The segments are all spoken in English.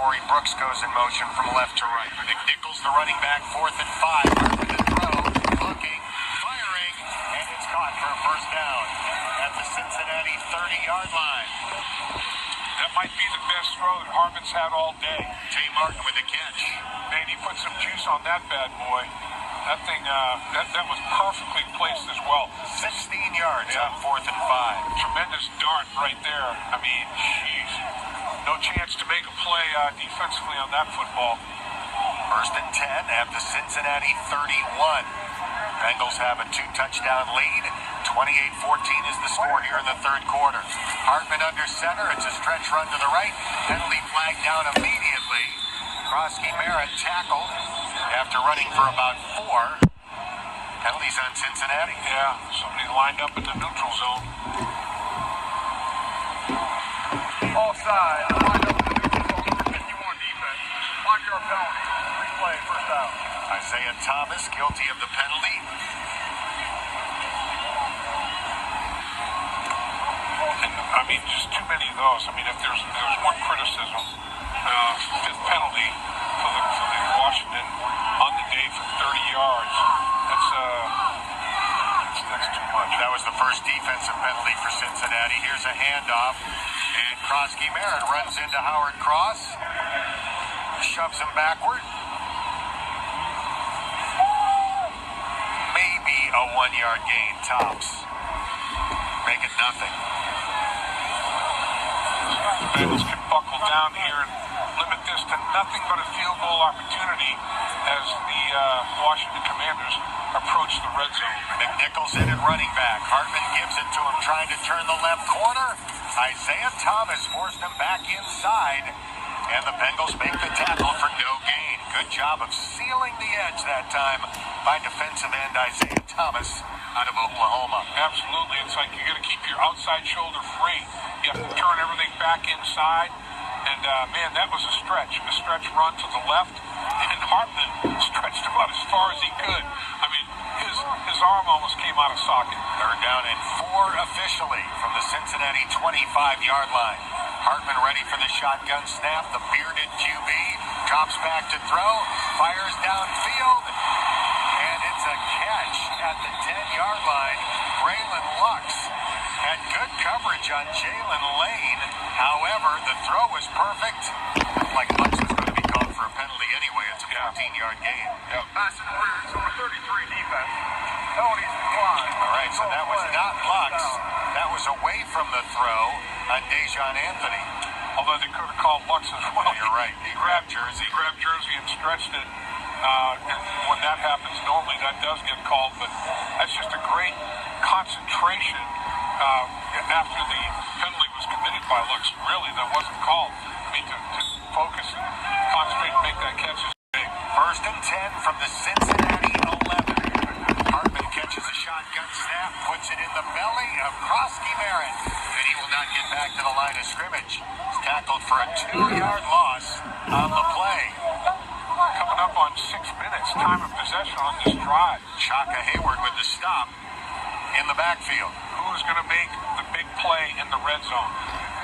Corey Brooks goes in motion from left to right. Nick Nichols, the running back, 4th and 5. Hartman to throw, looking, firing, and it's caught for a first down at the Cincinnati 30-yard line. That might be the best throw that Hartman's had all day. Tay Martin with the catch. Man, he put some juice on that bad boy. That thing, that was perfectly placed as well. 16 yards on 4th and 5. Tremendous dart right there. I mean, jeez. No chance to make a play defensively on that football. 1st and 10 at the Cincinnati 31. Bengals have a 2-touchdown lead. 28-14 is the score here in the third quarter. Hartman under center. It's a stretch run to the right. Penalty flag down immediately. Krosky Merritt tackled after running for about 4. Penalties on Cincinnati. Yeah, somebody lined up in the neutral zone. Offside. Lined up in the neutral zone. 51 defense. 5-yard penalty. Replay, first out. Isaiah Thomas guilty of the penalty. And, I mean, just too many of those. I mean, if there's one criticism, fifth penalty for the Washington on the day for 30 yards. That's too much. That was the first defensive penalty for Cincinnati. Here's a handoff, and Krosky Merritt runs into Howard Cross, shoves him backward. Maybe a 1-yard gain, tops. Make it nothing. The Bengals can buckle down here and limit this to nothing but a field goal opportunity as the Washington Commanders approach the red zone. McNichols in at running back. Hartman gives it to him, trying to turn the left corner. Isaiah Thomas forced him back inside, and the Bengals make the tackle for no gain. Good job of sealing the edge that time by defensive end Isaiah Thomas out of Oklahoma. Absolutely. It's like you got to keep your outside shoulder free. You have to turn everything back inside. And, man, that was a stretch run to the left. And Hartman stretched about as far as he could. I mean, his arm almost came out of socket. Third down and 4 officially from the Cincinnati 25-yard line. Hartman ready for the shotgun snap. The bearded QB drops back to throw, fires downfield, and it's a catch at the 10-yard line. Braylon Lux had good coverage on Jalen Lane. However, the throw was perfect. Looked like Lux was going to be called for a penalty anyway. It's a 14-yard gain. Yep. Pass interference over 33 defense. Penalties declined. All right, so that was not Lux. That was away from the throw on Dejon Anthony. Although they could have called Lux as well. You're right. He grabbed jersey and stretched it. And when that happens, normally that does get called. But that's just a great concentration after the penalty was committed by Lux. Really, that wasn't called. I mean, to focus and concentrate and make that catch is big. 1st and 10 from the Cincinnati 11. Hartman catches a shotgun snap, puts it in the belly of Krosky Merritt, and he will not get back to the line of scrimmage. He's tackled for a 2-yard loss on the play. Coming up on 6 minutes, time of possession on this drive. Shaka Hayward with the stop in the backfield. Who's going to make the big play in the red zone?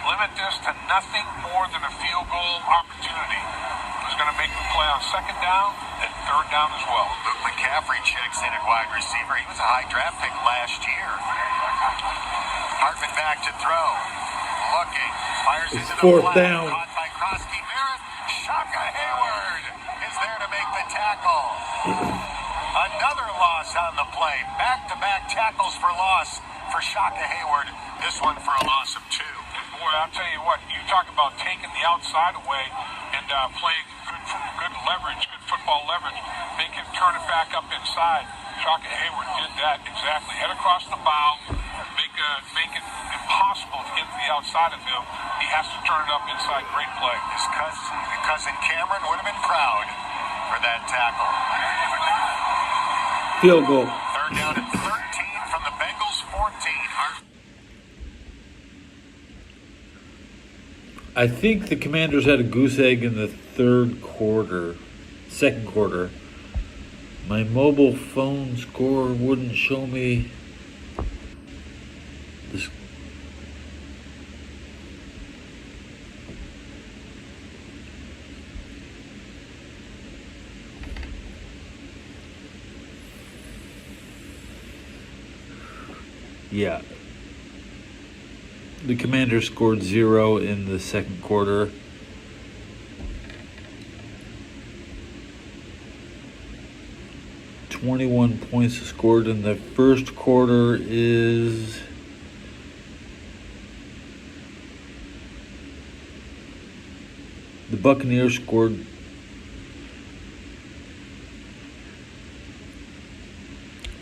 Limit this to nothing more than a field goal opportunity. Who's going to make the play on 2nd down and 3rd down as well? Luke McCaffrey checks in at wide receiver. He was a high draft pick last year. Hartman back to throw. Looking. Fires into the 4th flat. down. Caught by Krosky Merritt. Shaka Hayward is there to make the tackle. Another loss on the play. Back-to-back tackles for loss for Shaka Hayward. This one for a loss of 2. Boy, I'll tell you what, you talk about taking the outside away and playing good leverage, good football leverage, make him turn it back up inside. Shaka Hayward did that exactly. Head across the bow, make it impossible to get to the outside of him. He has to turn it up inside. Great play. His cousin Cameron would have been proud for that tackle. Field goal. 3rd down and 13 from the Bengals 14. I think the Commanders had a goose egg in the second quarter. My mobile phone score wouldn't show me this. Yeah. The Commanders scored 0 in the second quarter. "21 points scored in the first quarter is the Buccaneers scored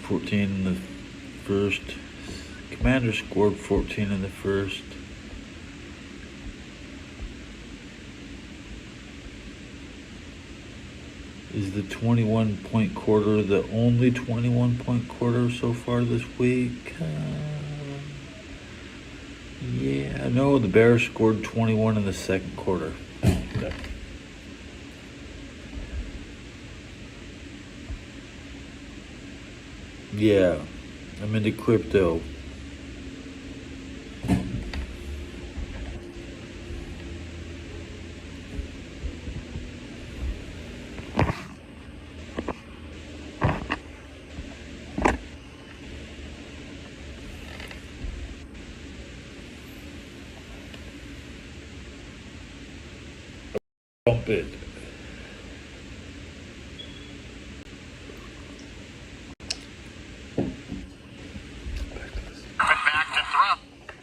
14 in the first. Commanders scored 14 in the first. Is the 21-point quarter the only 21-point quarter so far this week? Yeah, no, the Bears scored 21 in the second quarter. Yeah, I'm into crypto. Bump it. Back to throw.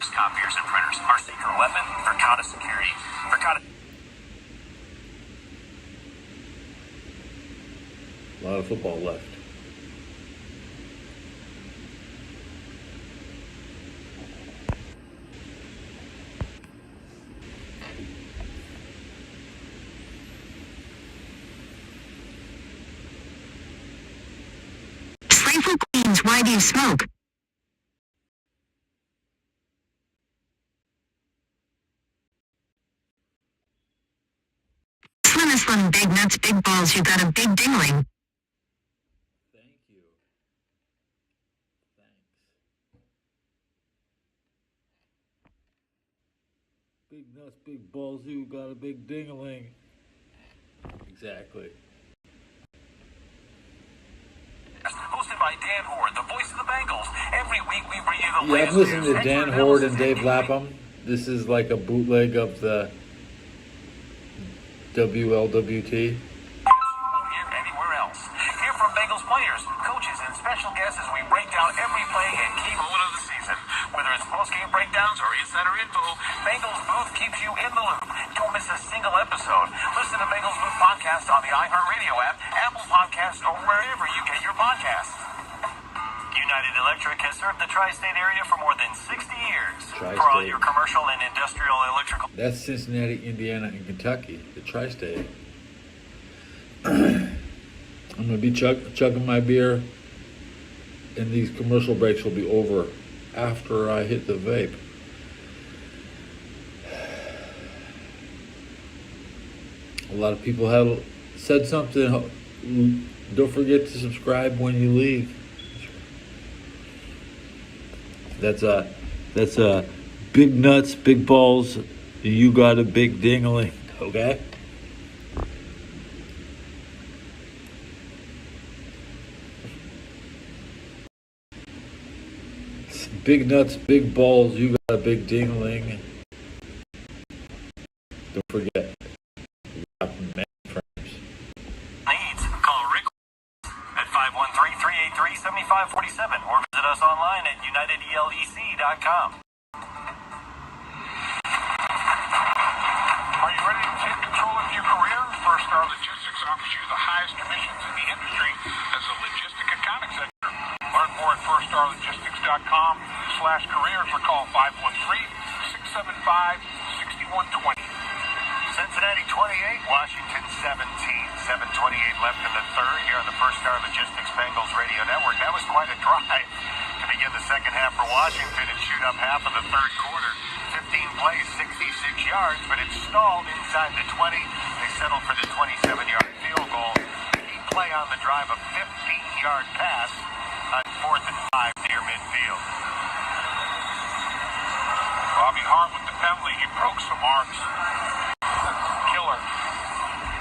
Copiers and printers, our secret weapon, Verkada Security. Verkada. A lot of football left. Playful Queens, why do you smoke? Slim, big nuts, big balls, you got a big dingling. Thank you. Thanks. Big nuts, big balls, you got a big dingling. Exactly. Hosted by Dan Horde, the voice of the Bengals. Every week we bring you the Yeah, latest I'm listening news, to Dan expert Horde and analysis, Dave Lapham. This is like a bootleg of the WLWT. Won't hear anywhere else. Hear from Bengals players, coaches, and special guests as we break down every play and key moment of the season. Whether it's post-game breakdowns or insider info, Bengals Booth keeps you in the loop. Don't miss a single episode. Listen to Bengals Booth podcast on the iHeartRadio app, Apple Podcasts, or wherever you get your podcasts. United Electric has served the tri-state area for more than 60 years. For all your commercial and industrial electrical... That's Cincinnati, Indiana, and Kentucky, the tri-state. I'm going to be chugging my beer, and these commercial breaks will be over after I hit the vape. A lot of people have said something. Don't forget to subscribe when you leave. That's big nuts, big balls. You got a big dingling, okay? Big nuts, big balls. You got a big dingling. Don't forget. You got many frames. Needs, call Rick at 513-383-7547 or visit us online at unitedelec.com. Are you ready to take control of your career? First Star Logistics offers you the highest commissions in the industry as a logistic account executive. Learn more at firststarlogistics.com/careers or call 513-675-6120. Cincinnati 28, Washington 17. 7:28 left in the third here on the First Star Logistics Bengals Radio Network. That was quite a drive to begin the second half for Washington and shoot up half of the third quarter. 15 plays, 66 yards, but it stalled inside the 20. They settled for the 27-yard field goal. Key play on the drive, a 15-yard pass on 4th and 5 near midfield. Bobby Hart with the penalty. He broke some arms. Killer.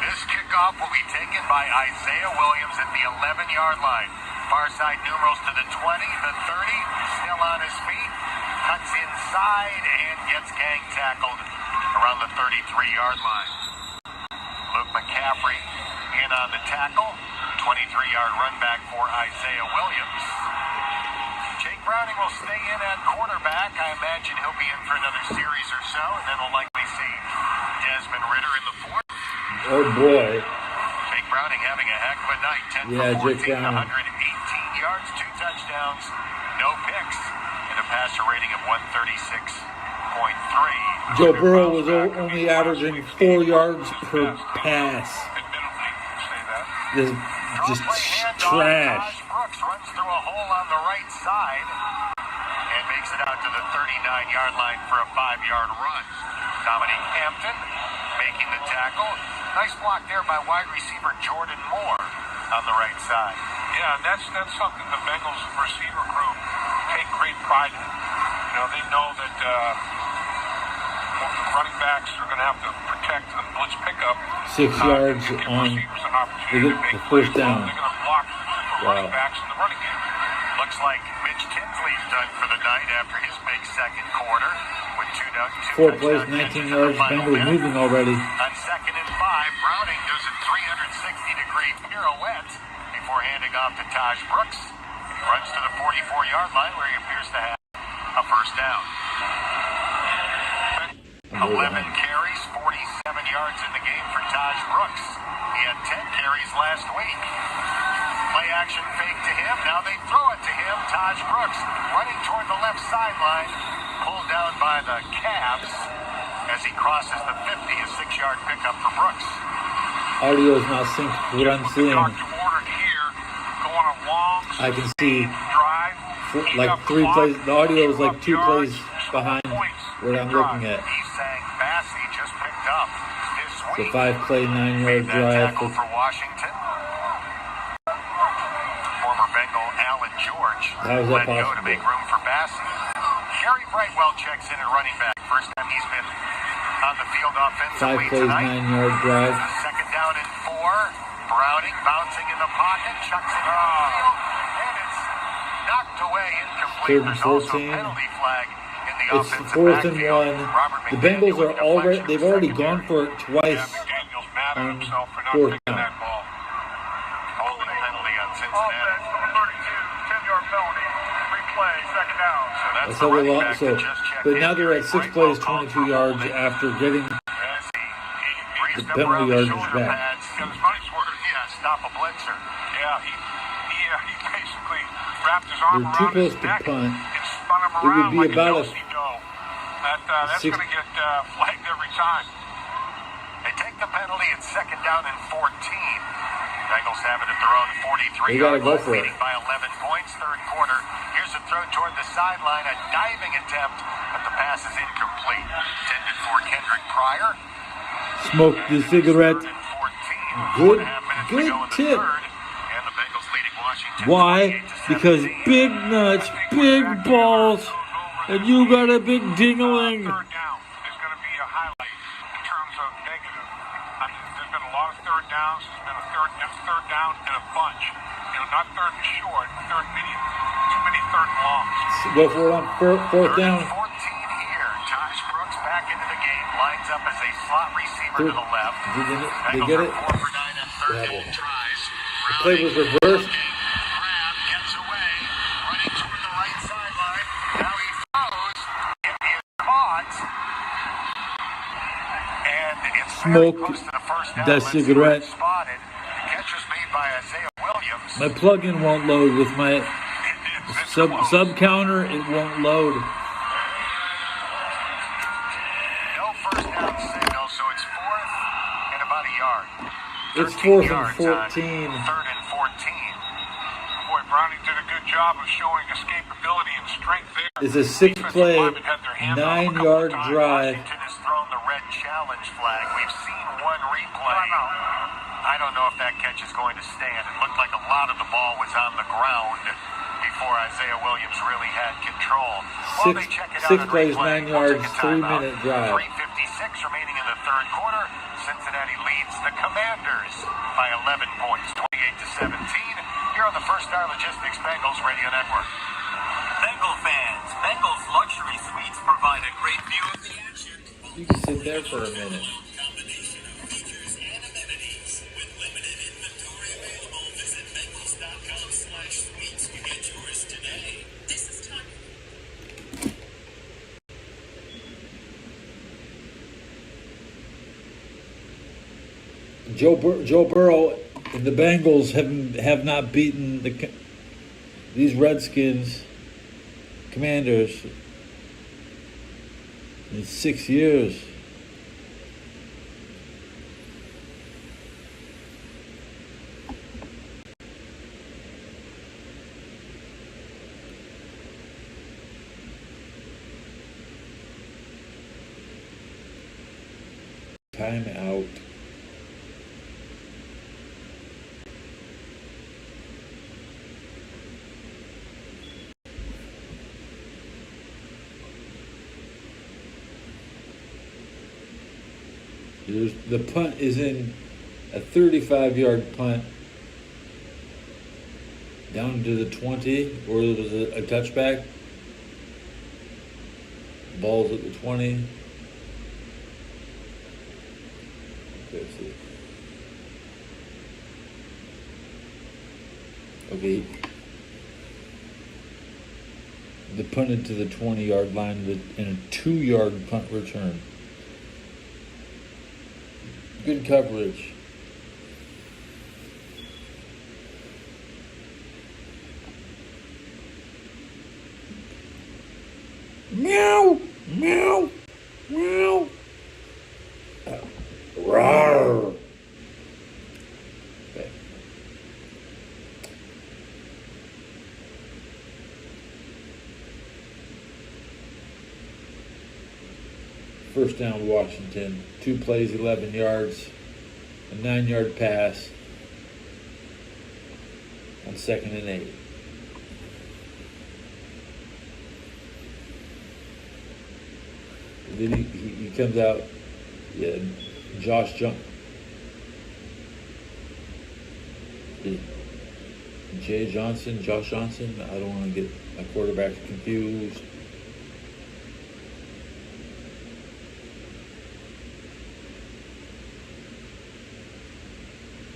This kickoff will be taken by Isaiah Williams at the 11-yard line. Far side numerals to the 20, the 30, still on his feet. Cuts inside and gets gang tackled around the 33-yard line. Luke McCaffrey in on the tackle. 23-yard run back for Isaiah Williams. Jake Browning will stay in at quarterback. I imagine he'll be in for another series or so, and then we'll likely see Desmond Ridder in the fourth. Oh boy. Jake Browning having a heck of a night. 10 for 14, 118 yards, 2 touchdowns, no picks, and a passer rating of 136.3. Joe Burrow was only averaging 4 yards per pass. Admittedly, you say that. This just trash. Brooks runs through a hole on the right side and makes it out to the 39-yard line for a 5-yard run. Dominique Hampton making the tackle. Nice block there by wide receiver Jordan Moore on the right side. Yeah, and that's something the Bengals receiver group take great pride in. You know, they know that running backs are going to have to protect the blitz pickup. 6 yards on the first down. They're going to block the running backs in the running game. Looks like Mitch Tinsley's done for the night after his big second quarter with 4 plays, 19 yards. Bengals moving already. On 2nd and 5, Browning does a 360-degree pirouette before handing off to Taj Brooks. He runs to the 44-yard line where he appears to have a first down. 11 carries, 47 yards in the game for Taj Brooks. He had 10 carries last week. Play action fake to him. Now they throw it to him. Taj Brooks running toward the left sideline. Pulled down by the Cavs as he crosses the 50. A 6-yard pickup for Brooks. Audio is not synced to what I'm seeing. I can see like 3 plays. The audio is like 2 plays behind what I'm looking at. Bassey just picked up this week. The 5-play, 9-yard drive for Washington. Former Bengal Alan George let go to make room for Bassey. Gary Brightwell checks in at running back. First time he's been on the field offensively 5 plays, tonight. 9-yard drive. 2nd down and 4. Browning bouncing in the pocket, chucks it on the field, and it's knocked away, incomplete. 3rd and 14. There's also a penalty flag. It's 4th and 1. The Bengals are already, they've already gone for it twice on 4th down. Holding penalty on Cincinnati. Offense, number 32, 10-yard penalty. Replay, 2nd down. That's how they lost. But now they're at 6 plays, 22 yards after getting the penalty yards back. Stop a blitzer. Yeah, he basically wrapped his arm They're too around close his to neck punt. and spun him It would around be like about a do-si-do. That's going to get flagged every time. They take the penalty at 2nd down and 14. Bengals have it at their own 43. They got to go for it. Leading by 11 points, 3rd quarter. Here's a throw toward the sideline, a diving attempt, but the pass is incomplete. Intended for Kendrick Pryor. Smoke the cigarette. Good tip. Why? Because big nuts, big balls, and you got a big ding-a-ling. 3rd down is going to be a highlight in terms of negative. I mean, there's been a lot of 3rd downs. There's been a third down in a bunch. You know, not 3rd and short, 3rd medium. Too many 3rd and longs. Go for it on 4th down. 14 here. Taj Brooks back into the game. Lines up as a slot receiver to the left. Did they get it? 4 for 9 and 3rd and tries. The play was reversed. Gets away, running toward the right sideline. Now he throws. It is caught. And it's very close to the first down. That cigarette. Spotted. The catch was made by Isaiah Williams. My plug-in won't load with my sub counter. It won't load. No first down signal, so it's 4th and about a yard. It's 4th and 14. 3rd and 14. Boy, Browning did a good job of showing escapability and strength there. It's a 6-play, 9-yard drive. Washington has thrown the red challenge flag. We've seen one replay. I don't know if that catch is going to stand. It looked like a lot of the ball was on the ground before Isaiah Williams really had control. While they check it out 6 plays, replay, 9 yards, we'll take a timeout. 3-minute drive. 3:56 remaining in the 3rd quarter. Cincinnati leads the Commanders by 11 points, 28-17. Here on the First Star Logistics Bengals Radio Network. Bengal fans, Bengals luxury suites provide a great view of the action. You can sit there for a minute. Combination of features and amenities. With limited inventory available, visit Bengals.com/suites to get yours today. This is Tanya. Joe Burrow and the Bengals have not beaten these Redskins Commanders in 6 years. Time out. The punt is in a 35-yard punt down to the 20, or it was a touchback. Ball's at the 20. Okay, see. Okay. The punted to the 20-yard line in a 2-yard punt return. Good coverage. Meow, meow, meow. Rawr. Okay. First down, Washington. 2 plays, 11 yards. A 9-yard pass on 2nd and 8. Then he comes out. Yeah, Josh Johnson. Josh Johnson. I don't want to get my quarterbacks confused.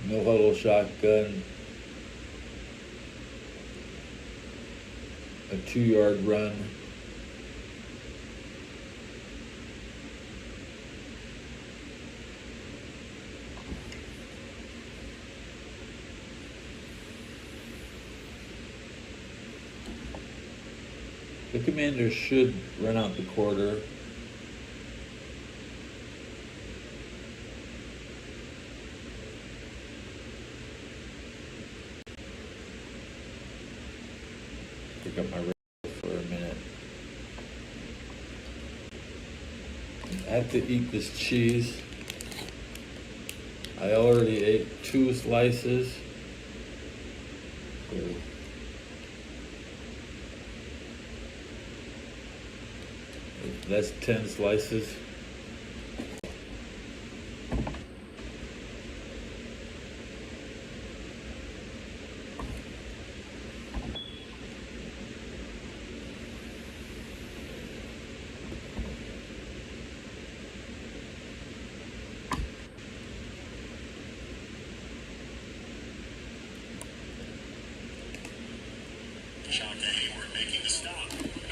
No huddle shotgun. A 2-yard run. The Commanders should run out the quarter. Pick up my radio for a minute. I have to eat this cheese. I already ate 2 slices. So that's 10 slices. Shaka Hayward making the stop.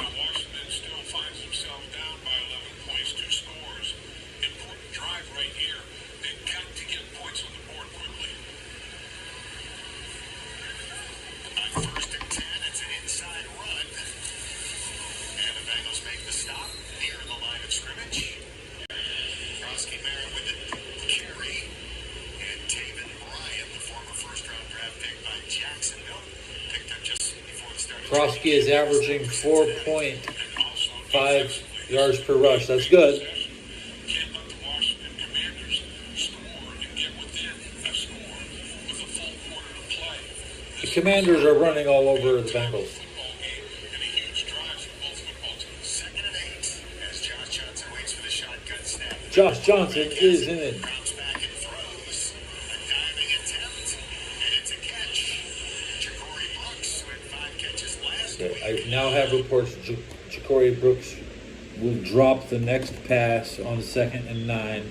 Now Washington still finds himself down by 11 points, 2 scores. Important drive right here. They've got to get points on the board quickly. On 1st and 10, it's an inside run. And the Bengals make the stop near the line of scrimmage. Krosky Merritt with the carry. And Taven Bryan, the former first-round draft pick by Jacksonville, picked up just before the start of Krosky is averaging 4.5 yards per rush. That's good. Can't let the Washington Commanders score and get within a score with a full quarter to play. The Commanders are running all over the Bengals. Football game and a huge drive for both football teams. 2nd and 8 as Josh Johnson waits for the shotgun snap. Josh Johnson is in. Bounce back and throws. A diving attempt, and it's a catch. Ja'Cory I now have reports Ja'Cory Brooks will drop the next pass on 2nd and 9,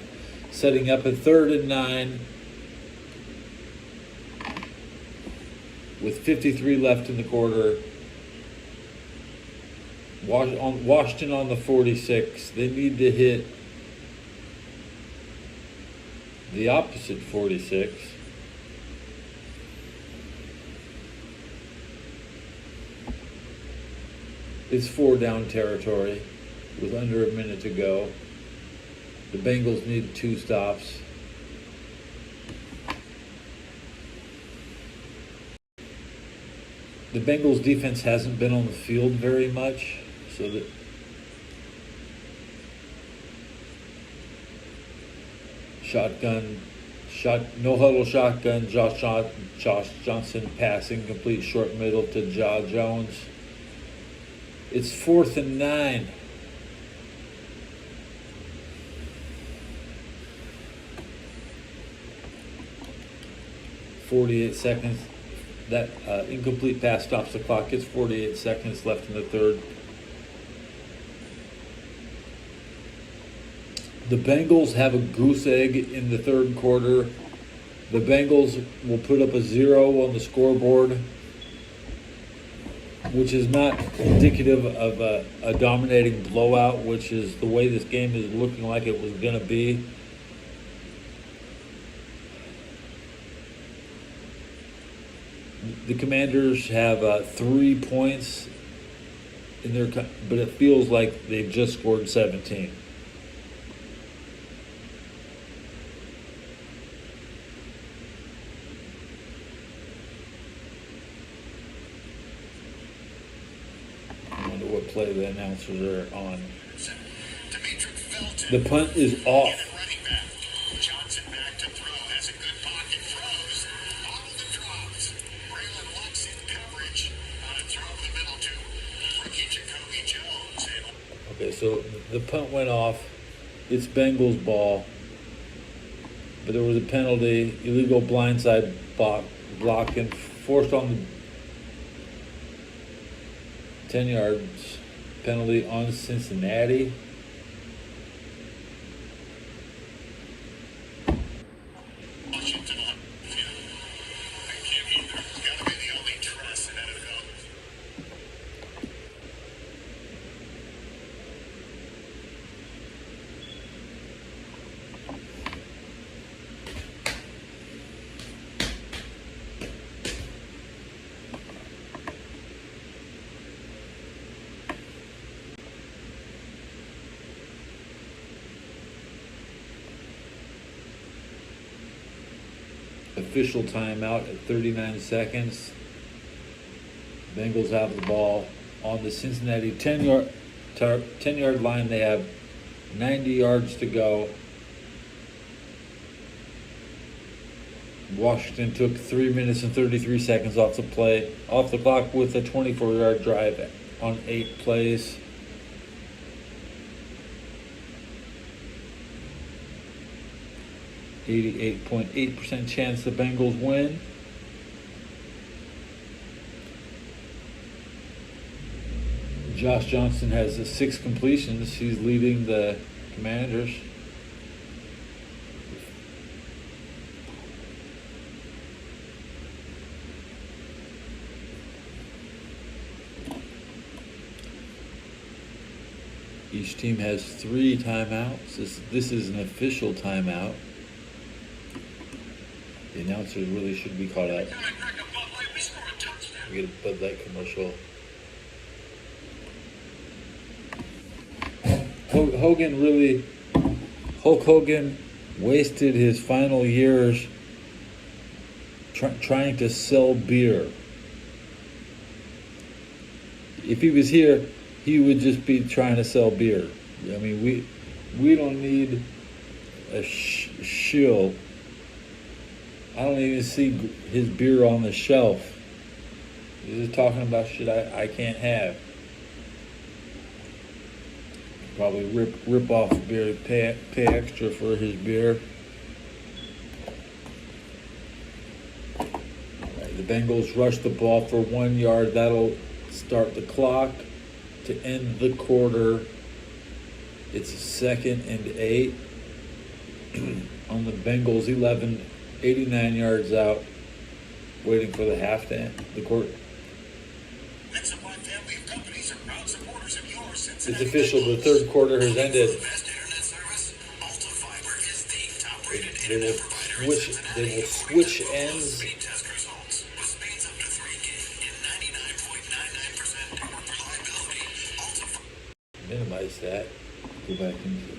setting up a 3rd and 9 with 53 left in the quarter. Washington on the 46. They need to hit the opposite 46. It's 4 down territory with under a minute to go. The Bengals need 2 stops. The Bengals defense hasn't been on the field very much, so that no huddle shotgun, Josh Johnson passing, complete short middle to Jones. It's 4th and 9. .48 seconds. That incomplete pass stops the clock. It's 48 seconds left in the 3rd. The Bengals have a goose egg in the 3rd quarter. The Bengals will put up a 0 on the scoreboard, which is not indicative of a dominating blowout, which is the way this game is looking like it was going to be. The Commanders have 3 points in their, but it feels like they've just scored 17. I wonder what play the announcers are on. The punt is off. Johnson back to throw. Has a good pocket. Throws. All the drops. Braylon locks in coverage. On a throw in the middle to rookie Jacoby Jones. Okay, so the punt went off. It's Bengals ball. But there was a penalty, illegal blindside block and forced on the 10 yards penalty on Cincinnati. Washington on field. I can't either. It's got to be the only dress in NFL. Official timeout at 39 seconds. Bengals have the ball on the Cincinnati 10-yard line. They have 90 yards to go. Washington took 3 minutes and 33 seconds off the clock with a 24-yard drive on 8 plays. .8% chance the Bengals win. Josh Johnson has 6 completions. He's leading the Commanders. Each team has 3 timeouts. This is an official timeout. The announcers really should be caught up. We get a Bud Light commercial. Hulk Hogan wasted his final years trying to sell beer. If he was here, he would just be trying to sell beer. I mean, we don't need a shill. I don't even see his beer on the shelf. He's just talking about shit I can't have. Probably rip off beer, pay extra for his beer. All right, the Bengals rush the ball for 1 yard. That'll start the clock to end the quarter. It's 2nd and 8 on the Bengals 11, 89 yards out, waiting for the half to end the quarter. Mexican family of companies are proud supporters of your It's Cincinnati official. The Bengals. third quarter has ended. Best internet service, Ultra Fiber is the top-rated They will internet provider in switch. Cincinnati. They will switch ends. Speed test results with speeds up to 3 gig in 99.99% network reliability. Ultra Fiber. Minimize that. Go back into it.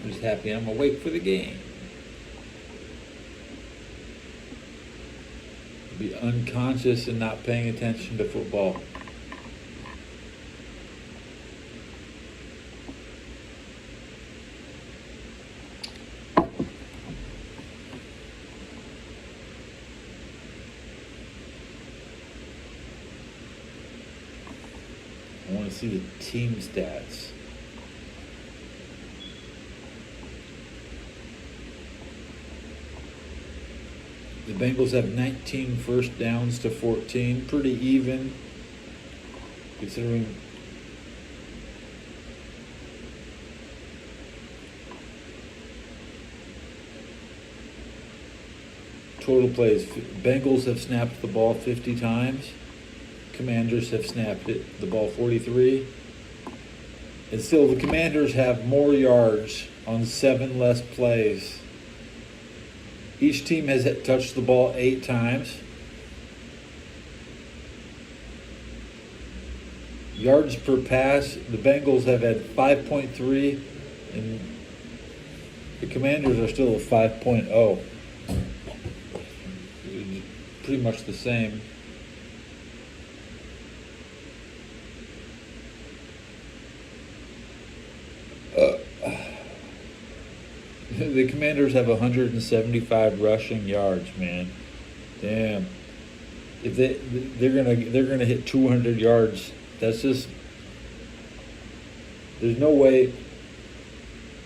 I'm just happy I'm awake for the game. Be unconscious and not paying attention to football. I want to see the team stats. The Bengals have 19 first downs to 14. Pretty even, considering total plays. Bengals have snapped the ball 50 times. Commanders have snapped the ball 43. And still, the Commanders have more yards on 7 less plays. Each team has touched the ball 8 times. Yards per pass, the Bengals have had 5.3, and the Commanders are still at 5.0. Pretty much the same. The Commanders have 175 rushing yards, man. Damn. If they're gonna hit 200 yards, that's just, there's no way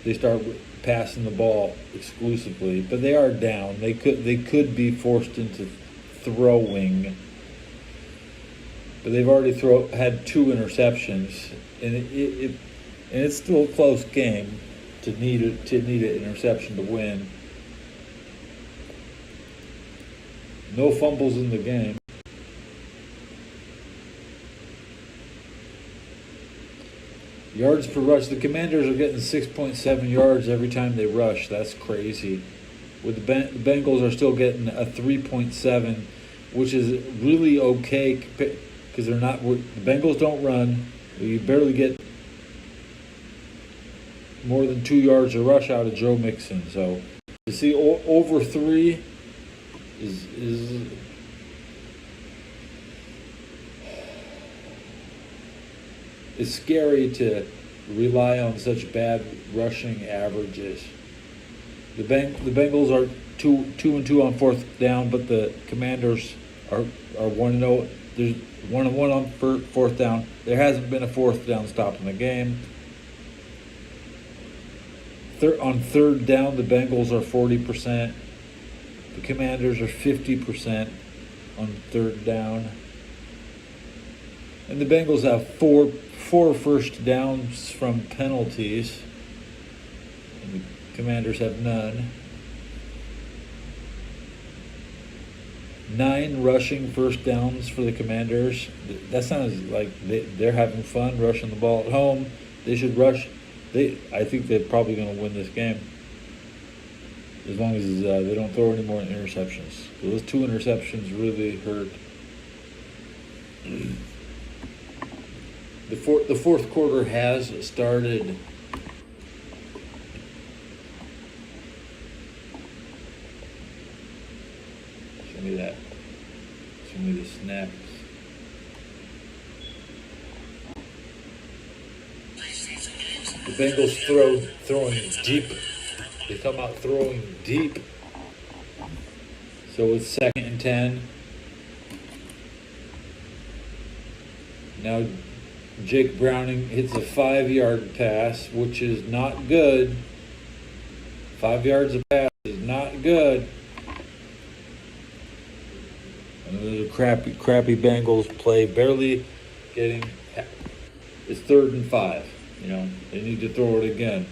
they start passing the ball exclusively. But they are down. They could be forced into throwing. But they've already had 2 interceptions, and it's still a close game. To need an interception to win. No fumbles in the game. Yards per rush. The Commanders are getting 6.7 yards every time they rush. That's crazy. With the Bengals are still getting a 3.7, which is really okay because they're not. The Bengals don't run. You barely get more than 2 yards of rush out of Joe Mixon. So to see over 3 is it's scary to rely on such bad rushing averages. The Bengals are 2-2 on 4th down, but the Commanders are 1-0. There's 1-1 on 4th down. There hasn't been a 4th down stop in the game. On 3rd down, the Bengals are 40%. The Commanders are 50% on 3rd down. And the Bengals have four first downs from penalties. And the Commanders have none. 9 rushing first downs for the Commanders. That sounds like they're having fun rushing the ball at home. They should rush. I think they're probably going to win this game as long as they don't throw any more interceptions. So those 2 interceptions really hurt. The fourth quarter has started. Show me that. Show me the snaps. The Bengals throwing deep. They come out throwing deep. So it's 2nd and 10. Now Jake Browning hits a 5-yard pass, which is not good. 5 yards of pass is not good. Another crappy Bengals play, barely getting. It's 3rd and 5. You know, they need to throw it again.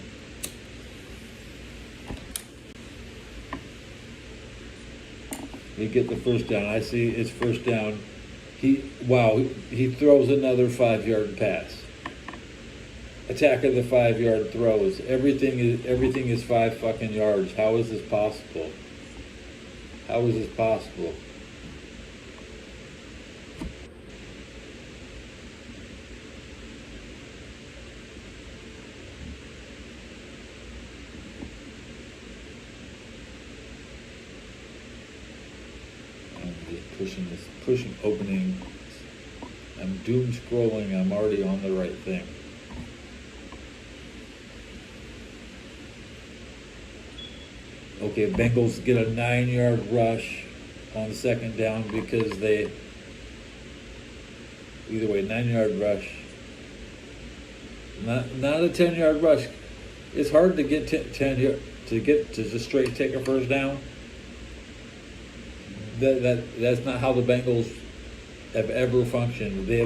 They get the first down. I see it's first down. He throws another 5-yard pass. Attack of the 5-yard throws. Everything is 5 fucking yards. How is this possible? How is this possible? Pushing opening. I'm doom scrolling. I'm already on the right thing. Okay, Bengals get a 9-yard rush on the 2nd down because either way, 9-yard rush. Not a 10-yard rush. It's hard to get 10 to just straight take a first down. That's not how the Bengals have ever functioned. The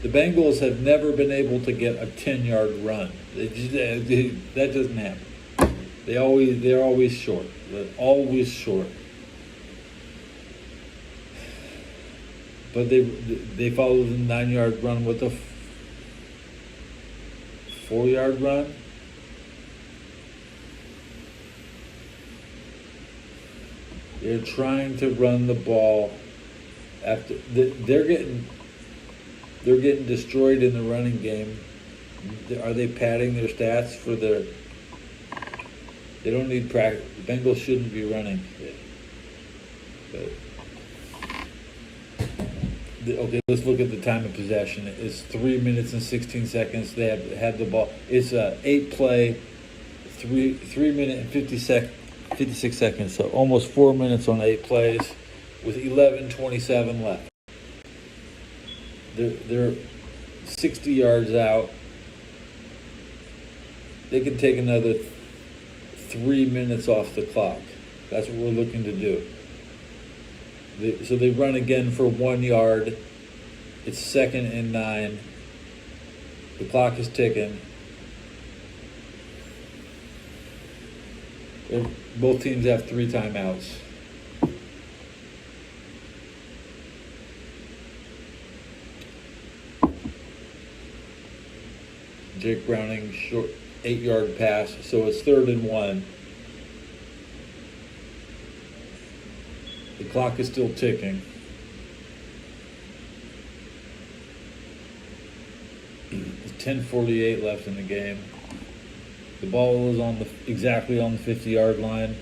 Bengals have never been able to get a 10-yard run. That doesn't happen. They're always short. They're always short. But they follow the 9-yard run with a 4-yard run. They're trying to run the ball after they're getting destroyed in the running game. Are they padding their stats for their? They don't need practice. The Bengals shouldn't be running. Okay, let's look at the time of possession. It's 3 minutes and 16 seconds. They have the ball. It's a 8-play, 3 minute and 56 seconds. So almost 4 minutes on 8 plays, with 11:27 left. They're 60 yards out. They can take another 3 minutes off the clock. That's what we're looking to do. So they run again for 1 yard. It's 2nd and 9. The clock is ticking. Both teams have 3 timeouts. Jake Browning, short 8-yard pass, so it's 3rd and 1. The clock is still ticking. There's 10:48 left in the game. The ball is exactly on the 50-yard line.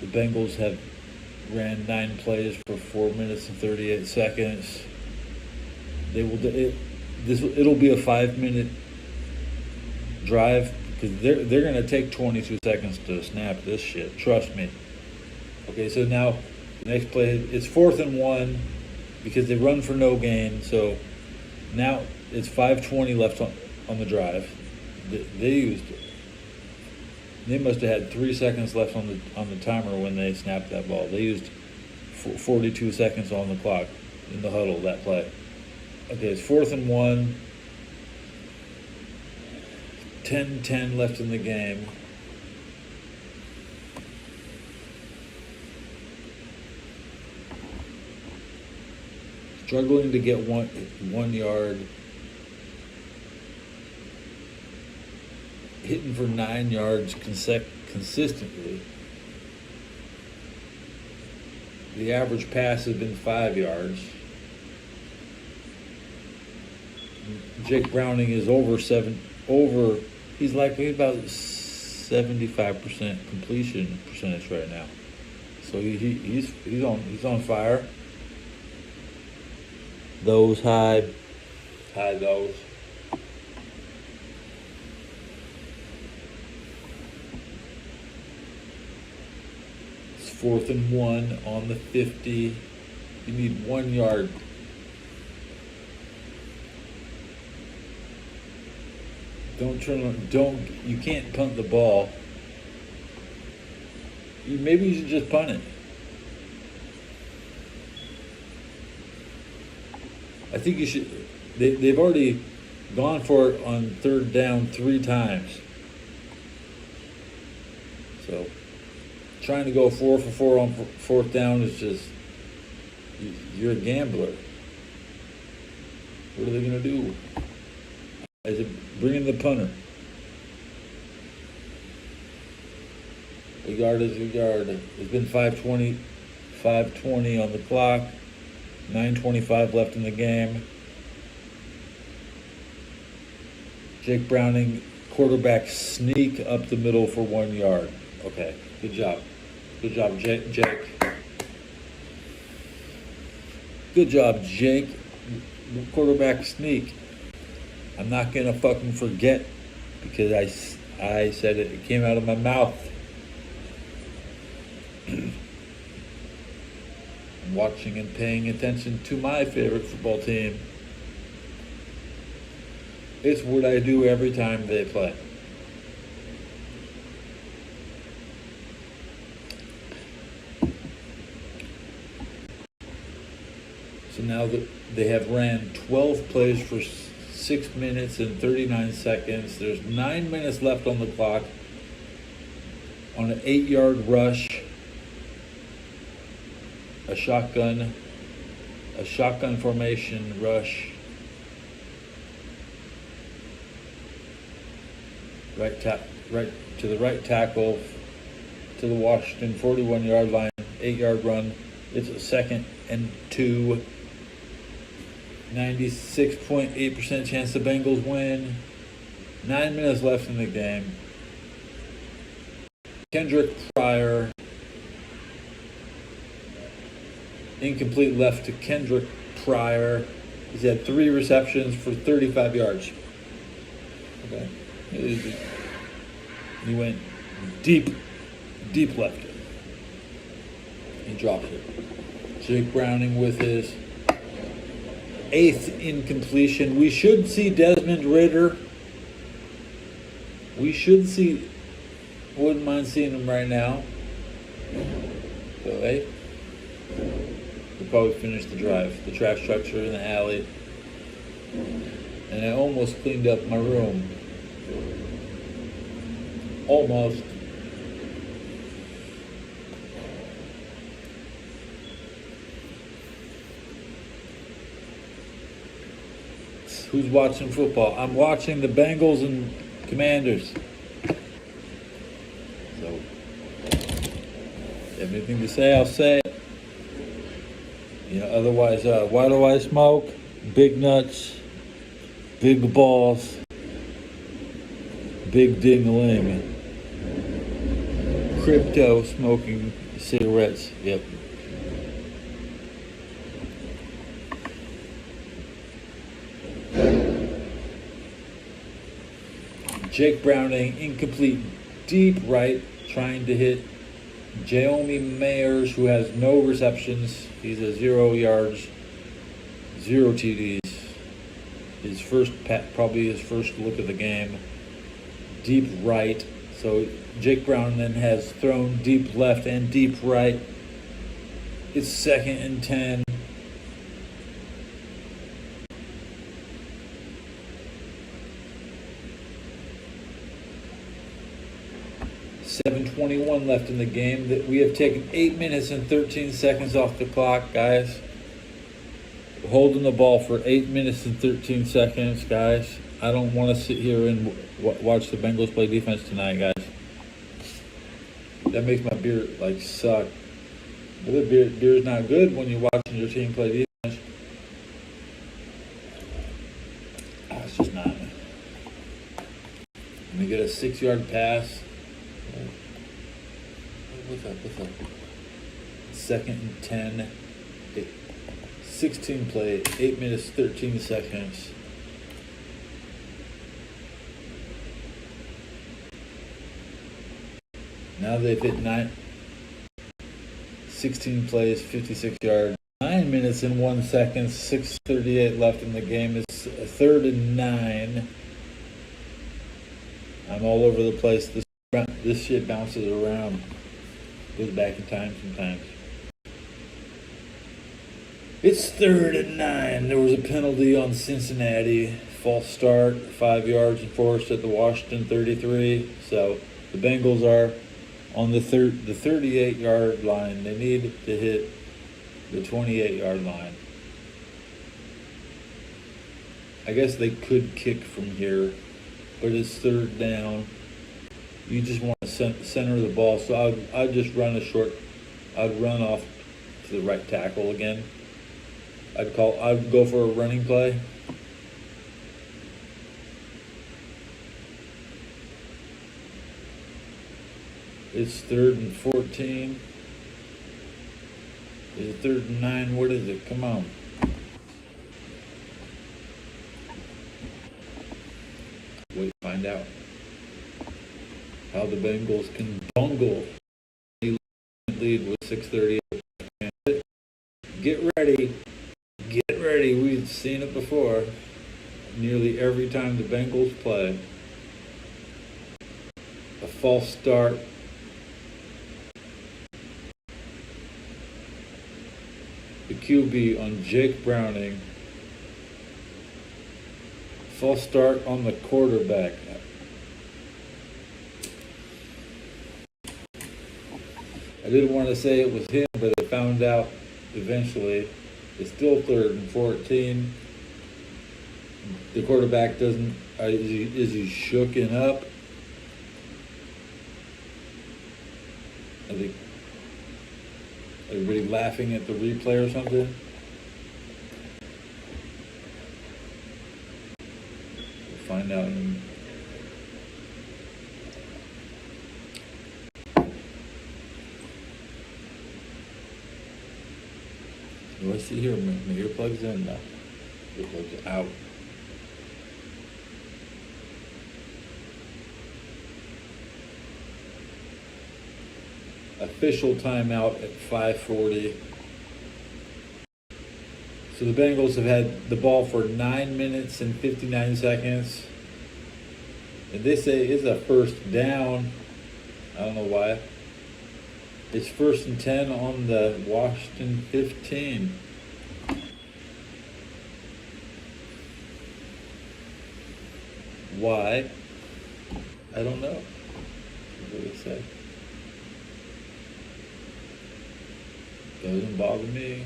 The Bengals have ran 9 plays for 4 minutes and 38 seconds. It'll be a 5-minute drive because they're going to take 22 seconds to snap this shit. Trust me. Okay, so now the next play, it's 4th and 1 because they run for no gain. So now it's 5:20 left on the drive. They must have had 3 seconds left on the timer when they snapped that ball. They used 42 seconds on the clock in the huddle that play. Okay, it's 4th and 1. 10:10 left in the game. Struggling to get one yard. Hitting for 9 yards consistently. The average pass has been 5 yards. Jake Browning is he's likely about 75% completion percentage right now. So he's on fire. Those high those. It's 4th and 1 on the 50. You need 1 yard. You can't punt the ball. Maybe you should just punt it. I think you should. They've already gone for it on third down 3 times. So trying to go 4 for 4 on fourth down is just, you're a gambler. What are they going to do? I said, bring in the punter. A yard is a yard. It's been 5:20 on the clock. 9:25 left in the game. Jake Browning, quarterback sneak up the middle for 1 yard. Okay, good job. Good job, Jake. Good job, Jake. Quarterback sneak. I'm not gonna fucking forget because I said it. It came out of my mouth. I'm watching and paying attention to my favorite football team. It's what I do every time they play. So now they have ran 12 plays for 6 minutes and 39 seconds. There's 9 minutes left on the clock on an 8-yard rush. A shotgun formation rush. Right to the right tackle to the Washington 41-yard line, 8-yard run. It's a 2nd and 2. 96.8% chance the Bengals win. 9 minutes left in the game. Kendrick Pryor. Incomplete left to Kendrick Pryor. He's had 3 receptions for 35 yards. Okay. He went deep left. He dropped it. Jake Browning with his 8th incompletion. We should see Desmond Ridder. Wouldn't mind seeing him right now. So, hey. We'll probably finish the drive. The trash trucks are in the alley. And I almost cleaned up my room. Almost. Who's watching football? I'm watching the Bengals and Commanders. So, everything to say, I'll say it. Otherwise, why do I smoke? Big nuts, big balls, big ding-a-ling. Crypto smoking cigarettes. Yep. Jake Browning, incomplete, deep right, trying to hit Jaomi Mayers, who has no receptions. He's a 0 yards, 0 TDs. Probably his first look of the game. Deep right. So Jake Brown then has thrown deep left and deep right. It's 2nd and 10. .21 left in the game. That we have taken 8 minutes and 13 seconds off the clock, guys. Holding the ball for 8 minutes and 13 seconds, guys. I don't want to sit here and watch the Bengals play defense tonight, guys. That makes my beer suck. But the beer's not good when you're watching your team play defense. It's just not. Let me get a 6-yard pass. What's up? 2nd and 10. 16 play, 8 minutes, 13 seconds. Now they've hit 16 plays, 56 yards. 9 minutes and 1 second, 6:38 left in the game. It's 3rd and 9. I'm all over the place. This shit bounces around. Goes back in time sometimes. It's 3rd and 9. There was a penalty on Cincinnati. False start, 5 yards enforced at the Washington 33. So the Bengals are on the 38-yard line. They need to hit the 28-yard line. I guess they could kick from here, but it's 3rd down. You just want to center the ball. So I'd just run I'd run off to the right tackle again. I'd go for a running play. It's 3rd and 14. Is it 3rd and 9? What is it? Come on. Wait, find out how the Bengals can bungle a lead with 6:38. Get ready. Get ready. We've seen it before. Nearly every time the Bengals play. A false start. The QB on Jake Browning. False start on the quarterback. I didn't want to say it was him, but I found out eventually. It's still 3rd and 14. The quarterback doesn't. Is he shooken up? I think everybody laughing at the replay or something. We'll find out. Do I see here? My earplugs in? No. Earplugs out. Official timeout at 5:40. So the Bengals have had the ball for 9 minutes and 59 seconds. And they say it's a 1st down. I don't know why. It's 1st and 10 on the Washington 15. Why? I don't know. What do they say? Doesn't bother me.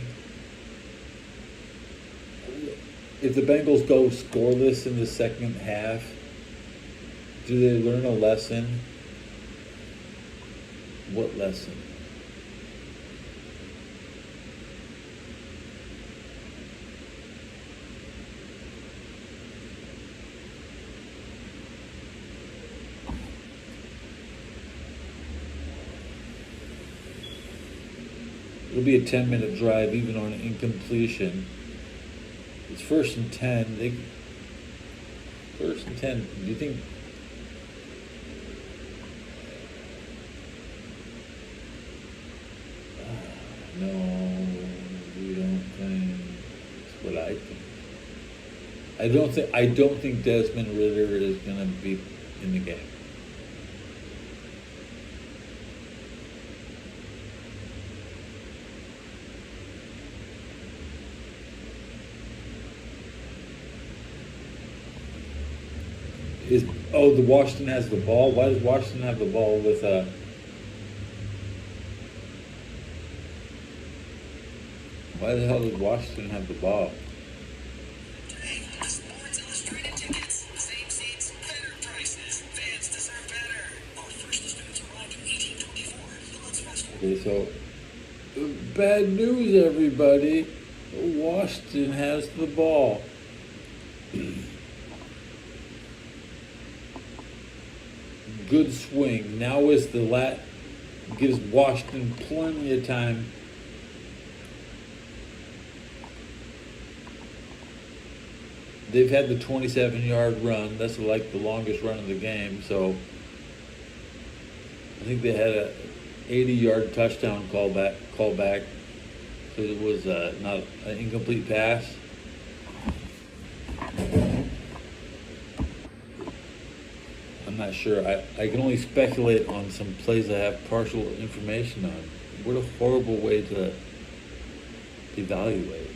If the Bengals go scoreless in the second half, do they learn a lesson? What lesson? It'll be a 10-minute drive even on an incompletion. It's 1st and 10. 1st and 10. Do you think? No, we don't think. That's what I think. I don't think Desmond Ridder is going to be in the game. The Washington has the ball? Why does Washington have the ball with why the hell does Washington have the ball? Sports Illustrated tickets. Same seats, better prices. Fans deserve better. Our first students arrived in 1824. Let's fast forward. Okay, so bad news, everybody. Washington has the ball. Good swing. Now is the gives Washington plenty of time. They've had the 27-yard run. That's like the longest run of the game. So I think they had a 80-yard touchdown callback. So it was not an incomplete pass. I'm not sure. I can only speculate on some plays I have partial information on. What a horrible way to evaluate.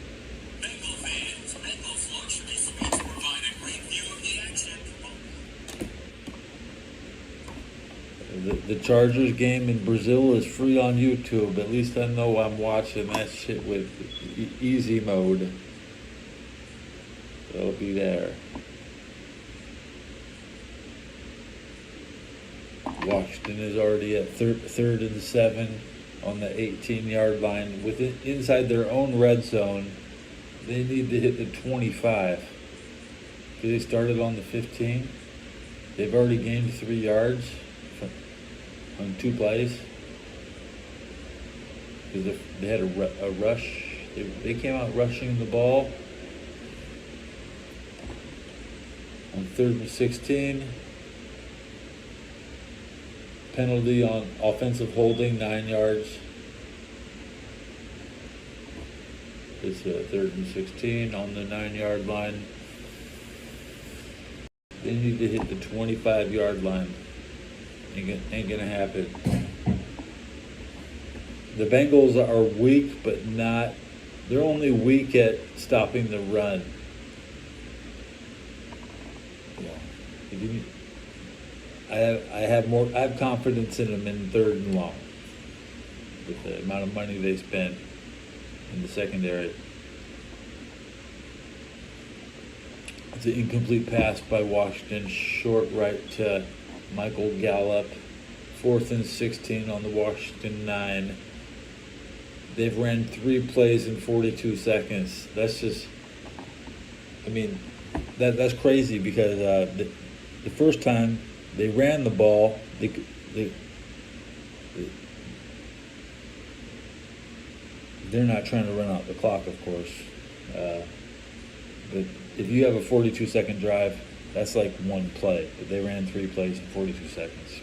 Bengal fans, Bengal Flow should be supposed to provide a great view of the action. The Chargers game in Brazil is free on YouTube. At least I know I'm watching that shit with easy mode. It'll be there. Washington is already at third and 7 on the 18-yard line. Inside their own red zone, they need to hit the 25. They started on the 15. They've already gained 3 yards on 2 plays. Because they had a rush. They came out rushing the ball on 3rd and 16. Penalty on offensive holding, 9 yards. It's 3rd and 16 on the 9-yard line. They need to hit the 25-yard line. Ain't gonna happen. The Bengals are weak, but not. They're only weak at stopping the run. I have confidence in them in 3rd and long with the amount of money they spent in the secondary. It's an incomplete pass by Washington, short right to Michael Gallup. 4th and 16 on the Washington 9. They've ran 3 plays in 42 seconds. That's just, I mean, that's crazy because the first time they ran the ball, they're not trying to run out the clock, of course. But if you have a 42-second drive, that's like 1 play. But they ran 3 plays in 42 seconds.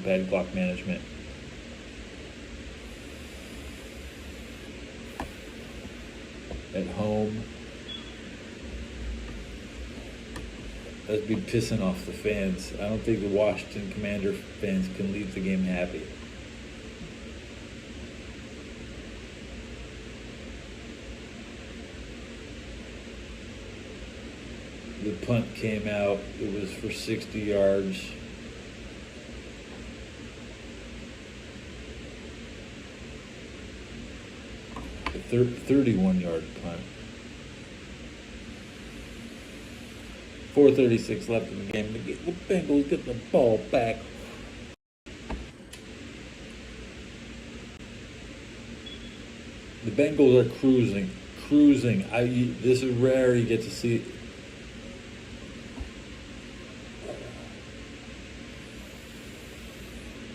Bad clock management. At home, that'd be pissing off the fans. I don't think the Washington Commander fans can leave the game happy. The punt came out. It was for 60 yards. A 31-yard punt. 4:36 left in the game. The Bengals get the ball back. The Bengals are cruising. This is rare. You get to see.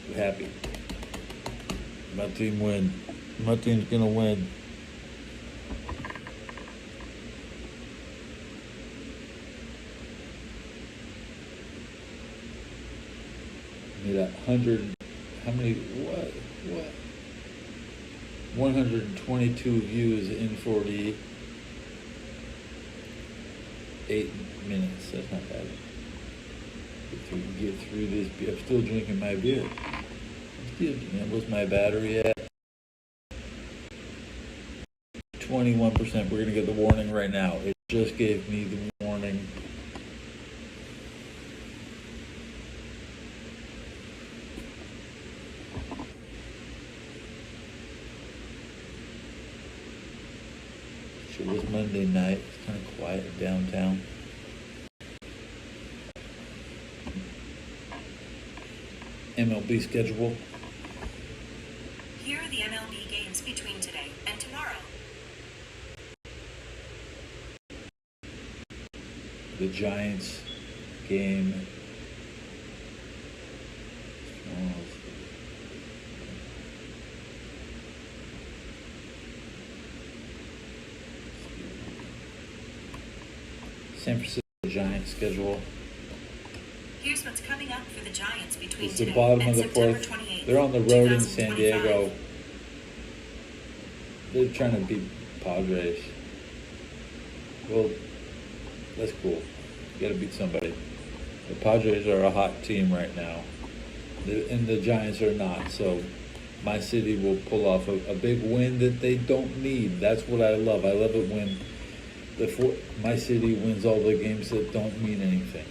I'm happy. My team win. My team's gonna win. That 100, how many, what? 122 views in 48 minutes. That's not bad. Get through this beer. I'm still drinking my beer. What's my battery at? 21%. We're gonna get the warning right now. It just gave me the warning. It was Monday night. It's kind of quiet downtown. MLB schedule. Here are the MLB games between today and tomorrow. The Giants game. San Francisco Giants schedule. Here's what's coming up for the Giants between It's the today bottom and of the September 4th. 28th. They're on the road in San 2025. Diego. They're trying to beat Padres. Well, that's cool. You gotta beat somebody. The Padres are a hot team right now, and the Giants are not. So my city will pull off a big win that they don't need. That's what I love. I love it when my city wins all the games that don't mean anything.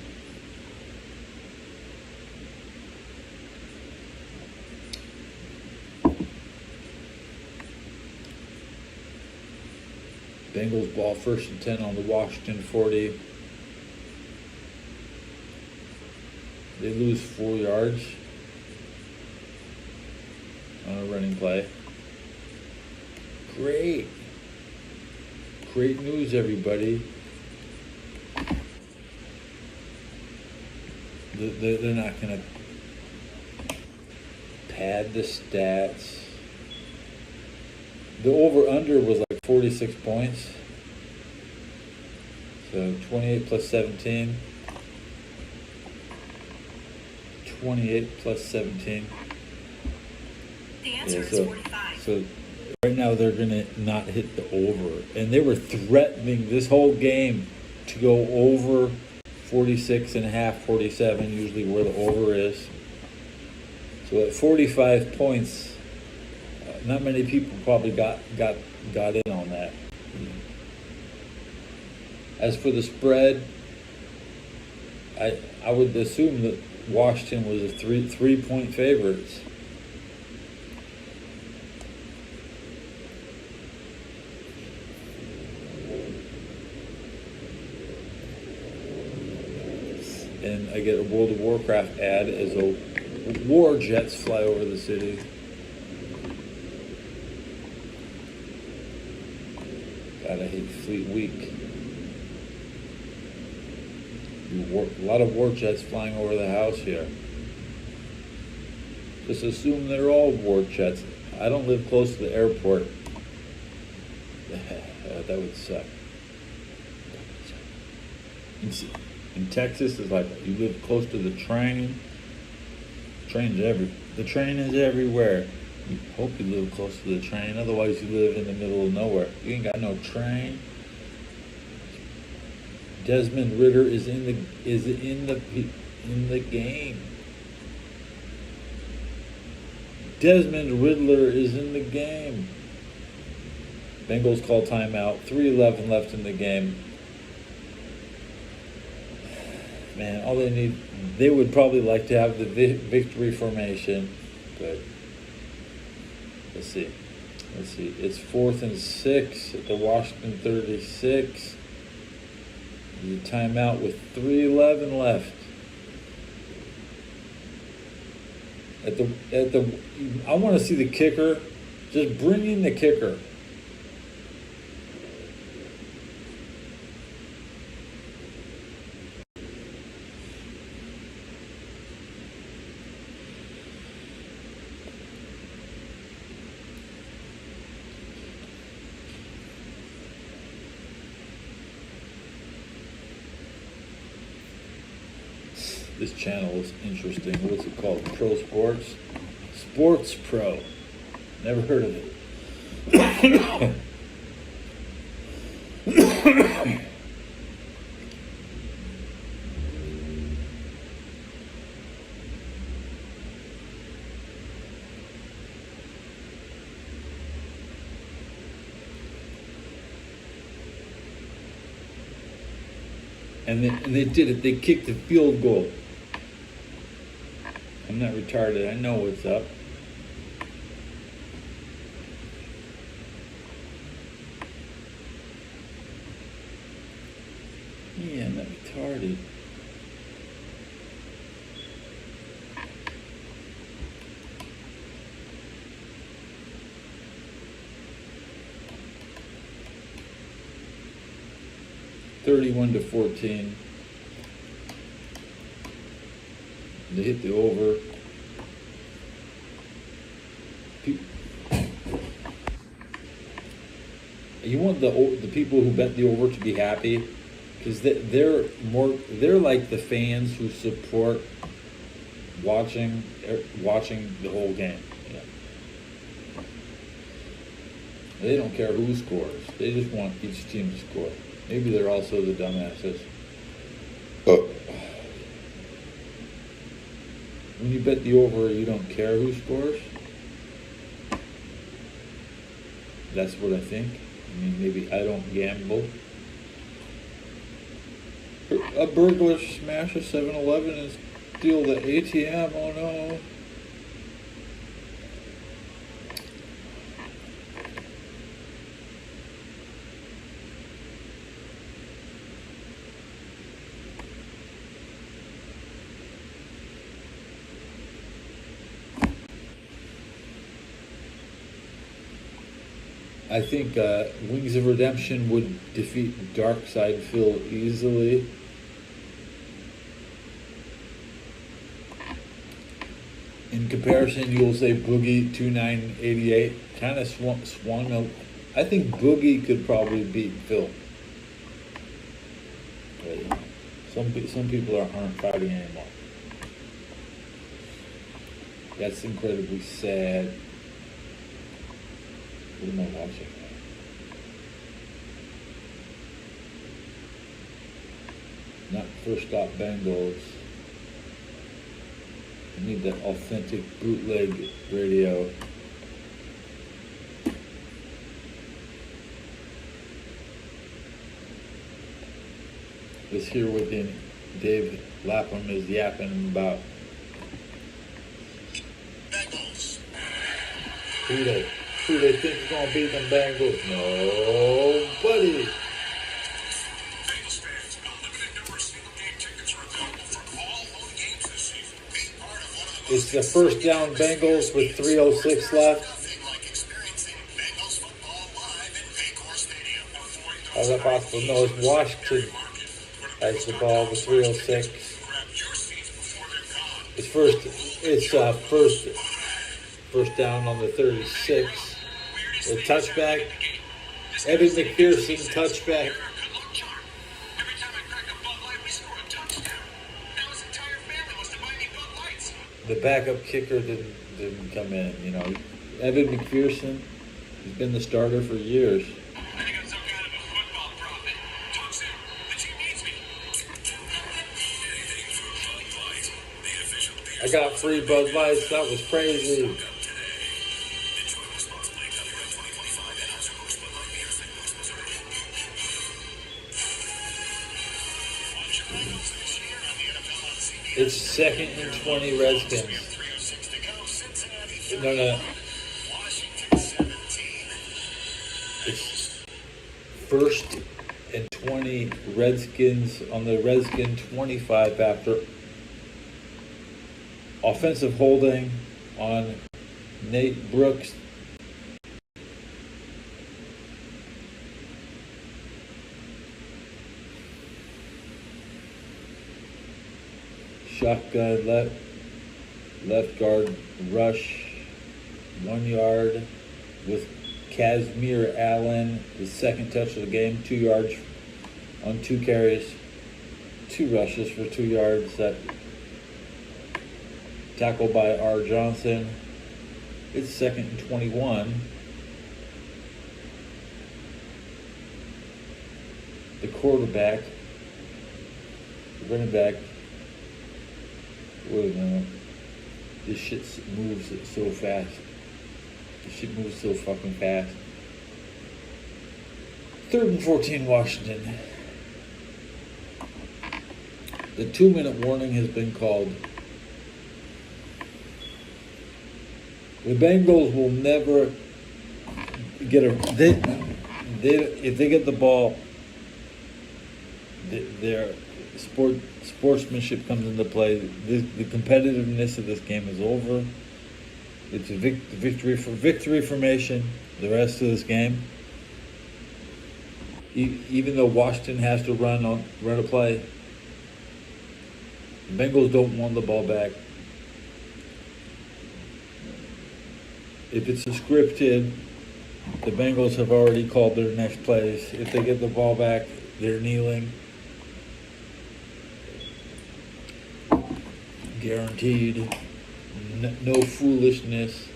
Bengals ball 1st and 10 on the Washington 40. They lose 4 yards on a running play. Great. Great news, everybody. They're not going to pad the stats. The over-under was like 46 points. So 28 plus 17. 28 plus 17. The answer Yeah, is 45. So right now they're going to not hit the over. And they were threatening this whole game to go over 46 and a half, 47, usually where the over is. So at 45 points, not many people probably got in on that. As for the spread, I would assume that Washington was a 3-point favorites. And I get a World of Warcraft ad as a war jets fly over the city. God, I hate Fleet Week. A lot of war jets flying over the house here. Just assume they're all war jets. I don't live close to the airport. That would suck. In Texas, it's like you live close to the train. The train is everywhere. You hope you live close to the train, otherwise you live in the middle of nowhere. You ain't got no train. Desmond Ritter is in the game. Desmond Riddler is in the game. Bengals call timeout. 3:11 left in the game. Man, all they would probably like to have the victory formation, but let's see. It's 4th and 6 at the Washington 36. The timeout with 3:11 left. I want to see the kicker. Just bring in the kicker. This channel is interesting. What's it called? Pro Sports? Sports Pro. Never heard of it. And they did it. They kicked the field goal. I'm not retarded. I know what's up. Yeah, I'm not retarded. (31-14). They hit the over. You want the people who bet the over to be happy, because they're like the fans who support watching the whole game. Yeah. They don't care who scores. They just want each team to score. Maybe they're also the dumbasses. when you bet the over, you don't care who scores. That's what I think. I mean, maybe I don't gamble. A burglar smash a 7-Eleven and steal the ATM. Oh no. I think Wings of Redemption would defeat Dark Side Phil easily. In comparison, you'll say Boogie 2988 kind of swung up. I think Boogie could probably beat Phil. But some people aren't fighting anymore. That's incredibly sad. What am I watching? Not First Stop Bengals. I need that authentic bootleg radio. Let's hear what Dave Lapham is yapping about. Bengals. Who they think is gonna beat them Bengals? Nobody. Bengals fans, a limited number of single-game tickets are available for all home games this season. Be part of one of the It's the first down Bengals with 3:06 left. nothing like experiencing Bengals football live in Paycor Stadium. As a possible, no, it's Washington has the ball with 3:06. Grab your seat before they're gone. It's first down on the 36. A touchback. Evan McPherson touchback. Good luck charm. Every time I crack a Bud Light, we score a touchdown. Now his entire family wants to buy me Bud Lights. The backup kicker didn't come in. You know, Evan McPherson has been the starter for years. I think I'm some kind of a football prophet. Talk soon. The team needs me. Anything for Bud Light, the official beer. I got free Bud Lights. That was crazy. Enjoy responsibly. Copyright 2025 Anheuser-Busch Bud Light Beer, St. Louis, Missouri. Watch your Bengals this year on the NFL on CBS. It's 2nd and 20 Redskins. 3:06 to go. Cincinnati No. Washington 17. It's 1st and 20 Redskins on the Redskin 25 after offensive holding on Nate Brooks. Shotgun left guard rush, 1 yard with Casimir Allen, the second touch of the game, 2 yards on 2 carries, 2 rushes for 2 yards. That tackle by R. Johnson. It's 2nd and 21. The quarterback, the running back. Wait a minute. This shit moves so fast. This shit moves so fucking fast. 3rd and 14, Washington. The 2-minute warning has been called. The Bengals will never get if they get the ball, their sportsmanship comes into play. The competitiveness of this game is over. It's a victory formation the rest of this game. Even though Washington has to run a play, the Bengals don't want the ball back. If it's scripted, the Bengals have already called their next plays. If they get the ball back, they're kneeling. Guaranteed. No foolishness.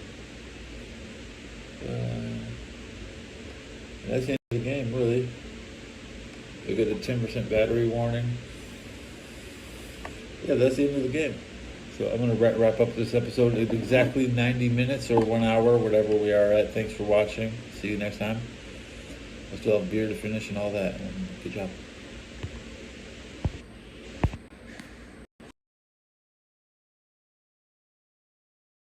That's the end of the game, really. They get a 10% battery warning. Yeah, that's the end of the game. So I'm going to wrap up this episode at exactly 90 minutes or 1 hour, whatever we are at. Thanks for watching. See you next time. I still have beer to finish and all that. Good job.